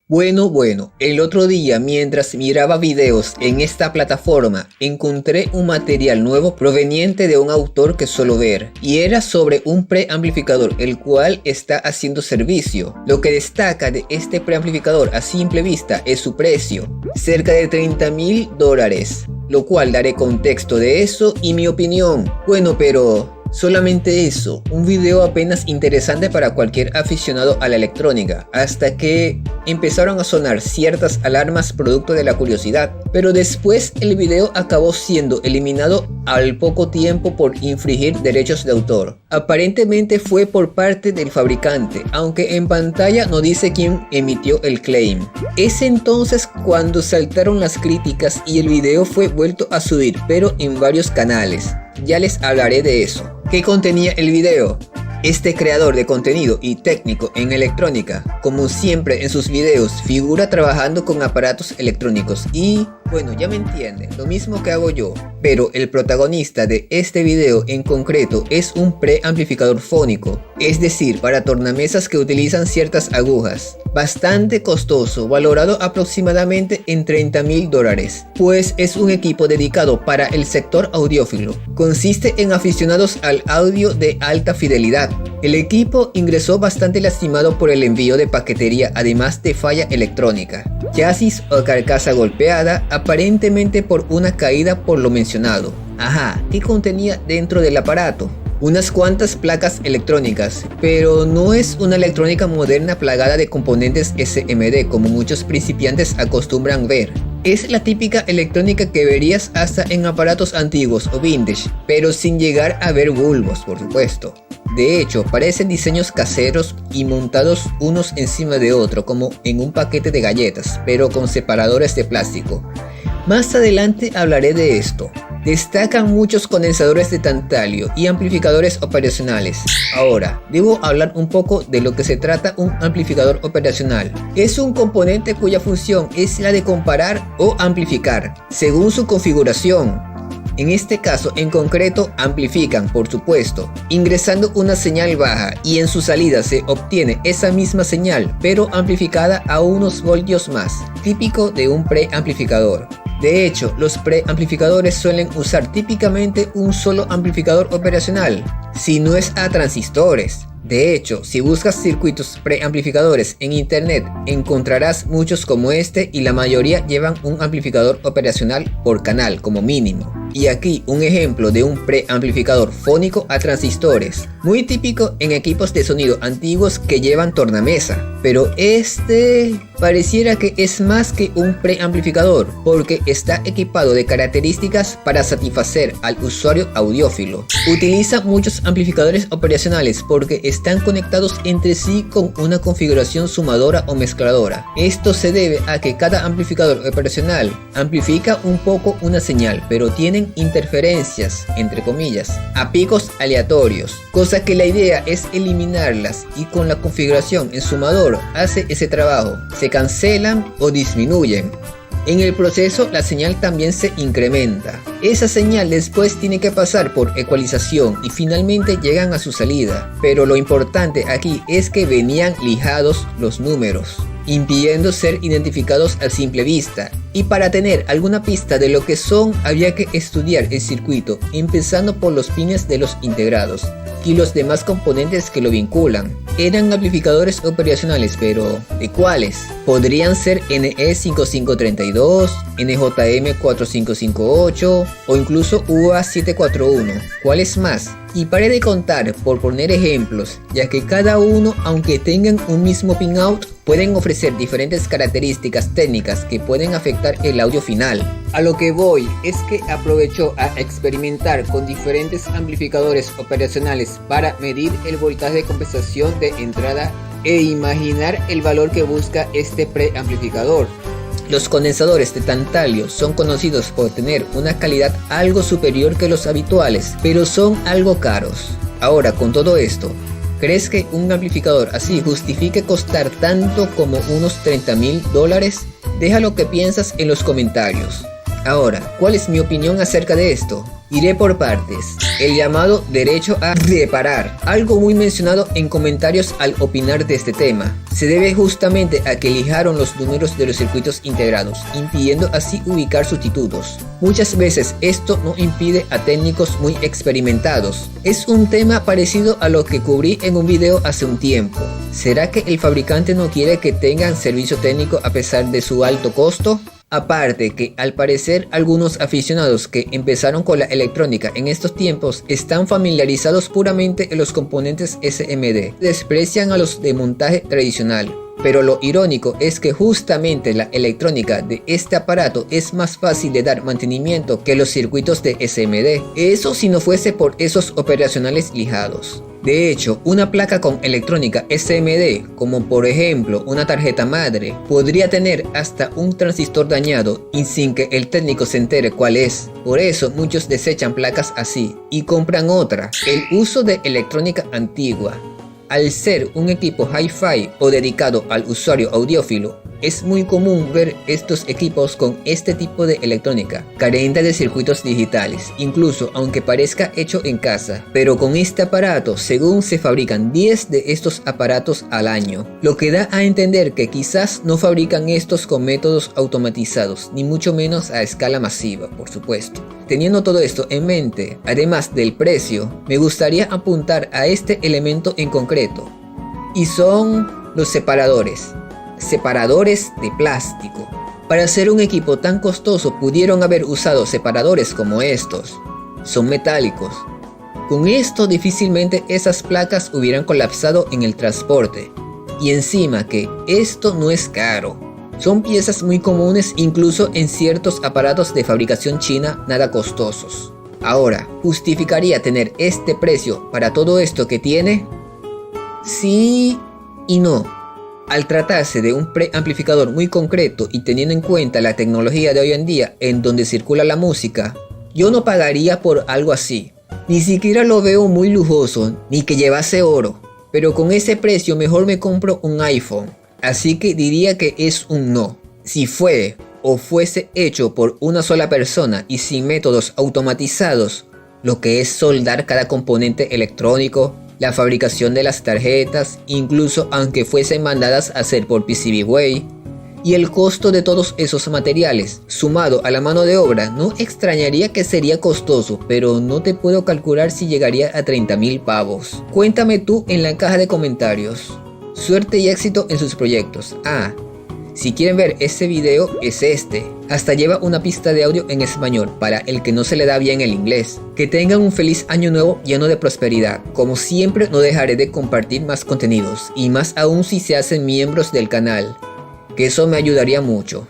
Bueno, el otro día mientras miraba videos en esta plataforma encontré un material nuevo proveniente de un autor que suelo ver y era sobre un preamplificador el cual está haciendo servicio. Lo que destaca de este preamplificador a simple vista es su precio, cerca de $30.000, lo cual daré contexto de eso y mi opinión. Pero solamente eso, un video apenas interesante para cualquier aficionado a la electrónica, hasta que empezaron a sonar ciertas alarmas producto de la curiosidad, pero después el video acabó siendo eliminado al poco tiempo por infringir derechos de autor. Aparentemente fue por parte del fabricante, aunque en pantalla no dice quién emitió el claim. Es entonces cuando saltaron las críticas y el video fue vuelto a subir, pero en varios canales. Ya les hablaré de eso. ¿Qué contenía el video? Este creador de contenido y técnico en electrónica, como siempre en sus videos, figura trabajando con aparatos electrónicos y, ya me entienden, lo mismo que hago yo. Pero el protagonista de este video en concreto es un preamplificador fónico, es decir, para tornamesas que utilizan ciertas agujas. Bastante costoso, valorado aproximadamente en $30.000, pues es un equipo dedicado para el sector audiófilo. Consiste en aficionados al audio de alta fidelidad. El equipo ingresó bastante lastimado por el envío de paquetería, además de falla electrónica, chasis o carcasa golpeada, aparentemente por una caída por lo mencionado. ¿Qué contenía dentro del aparato? Unas cuantas placas electrónicas, pero no es una electrónica moderna plagada de componentes SMD como muchos principiantes acostumbran ver. Es la típica electrónica que verías hasta en aparatos antiguos o vintage, pero sin llegar a ver bulbos, por supuesto. De hecho, parecen diseños caseros y montados unos encima de otro como en un paquete de galletas, pero con separadores de plástico. Más adelante hablaré de esto. Destacan muchos condensadores de tantalio y amplificadores operacionales. Ahora, debo hablar un poco de lo que se trata un amplificador operacional. Es un componente cuya función es la de comparar o amplificar, según su configuración. En este caso en concreto amplifican, por supuesto, ingresando una señal baja y en su salida se obtiene esa misma señal, pero amplificada a unos voltios más, típico de un preamplificador. De hecho, los preamplificadores suelen usar típicamente un solo amplificador operacional, si no es a transistores. De hecho, si buscas circuitos preamplificadores en internet, encontrarás muchos como este y la mayoría llevan un amplificador operacional por canal como mínimo. Y aquí un ejemplo de un preamplificador fónico a transistores, muy típico en equipos de sonido antiguos que llevan tornamesa. Pero este pareciera que es más que un preamplificador, porque está equipado de características para satisfacer al usuario audiófilo. Utiliza muchos amplificadores operacionales porque están conectados entre sí con una configuración sumadora o mezcladora. Esto se debe a que cada amplificador operacional amplifica un poco una señal, pero tienen interferencias, entre comillas, a picos aleatorios, cosa que la idea es eliminarlas, y con la configuración en sumador hace ese trabajo, se cancelan o disminuyen. En el proceso la señal también se incrementa. Esa señal después tiene que pasar por ecualización y finalmente llegan a su salida. Pero lo importante aquí es que venían lijados los números, impidiendo ser identificados a simple vista. Y para tener alguna pista de lo que son había que estudiar el circuito, empezando por los pines de los integrados y los demás componentes que lo vinculan. Eran amplificadores operacionales, pero ¿de cuáles? Podrían ser NE5532, NJM4558 o incluso UA741. ¿Cuáles más? Y paré de contar por poner ejemplos, ya que cada uno, aunque tengan un mismo pinout, pueden ofrecer diferentes características técnicas que pueden afectar el audio final. A lo que voy es que aprovechó a experimentar con diferentes amplificadores operacionales para medir el voltaje de compensación de entrada e imaginar el valor que busca este preamplificador. Los condensadores de tantalio son conocidos por tener una calidad algo superior que los habituales, pero son algo caros. Ahora, con todo esto, ¿crees que un amplificador así justifique costar tanto como unos $30.000? Deja lo que piensas en los comentarios. Ahora, ¿cuál es mi opinión acerca de esto? Iré por partes. El llamado derecho a reparar, algo muy mencionado en comentarios al opinar de este tema, se debe justamente a que lijaron los números de los circuitos integrados, impidiendo así ubicar sustitutos. Muchas veces esto no impide a técnicos muy experimentados. Es un tema parecido a lo que cubrí en un video hace un tiempo. ¿Será que el fabricante no quiere que tengan servicio técnico a pesar de su alto costo? Aparte que al parecer algunos aficionados que empezaron con la electrónica en estos tiempos están familiarizados puramente en los componentes SMD, desprecian a los de montaje tradicional. Pero lo irónico es que justamente la electrónica de este aparato es más fácil de dar mantenimiento que los circuitos de SMD, eso si no fuese por esos operacionales lijados. De hecho, una placa con electrónica SMD, como por ejemplo una tarjeta madre, podría tener hasta un transistor dañado y sin que el técnico se entere cuál es. Por eso muchos desechan placas así y compran otra. El uso de electrónica antigua, al ser un equipo hi-fi o dedicado al usuario audiófilo, es muy común ver estos equipos con este tipo de electrónica, carente de circuitos digitales, incluso aunque parezca hecho en casa. Pero con este aparato, según se fabrican 10 de estos aparatos al año, lo que da a entender que quizás no fabrican estos con métodos automatizados, ni mucho menos a escala masiva, por supuesto. Teniendo todo esto en mente, además del precio, me gustaría apuntar a este elemento en concreto, y son los separadores. Separadores de plástico. Para hacer un equipo tan costoso pudieron haber usado separadores como estos. Son metálicos. Con esto difícilmente esas placas hubieran colapsado en el transporte. Y encima que esto no es caro. Son piezas muy comunes incluso en ciertos aparatos de fabricación china nada costosos. Ahora, ¿justificaría tener este precio para todo esto que tiene? Sí y no. Al tratarse de un preamplificador muy concreto y teniendo en cuenta la tecnología de hoy en día en donde circula la música, yo no pagaría por algo así. Ni siquiera lo veo muy lujoso, ni que llevase oro. Pero con ese precio mejor me compro un iPhone. Así que diría que es un no. Si fue o fuese hecho por una sola persona y sin métodos automatizados, lo que es soldar cada componente electrónico, la fabricación de las tarjetas, incluso aunque fuesen mandadas a hacer por PCBWay, y el costo de todos esos materiales, sumado a la mano de obra, no extrañaría que sería costoso, pero no te puedo calcular si llegaría a 30.000 pavos. Cuéntame tú en la caja de comentarios. Suerte y éxito en sus proyectos. Si quieren ver ese video, es este. Hasta lleva una pista de audio en español para el que no se le da bien el inglés. Que tengan un feliz año nuevo lleno de prosperidad. Como siempre, no dejaré de compartir más contenidos, y más aún si se hacen miembros del canal, que eso me ayudaría mucho.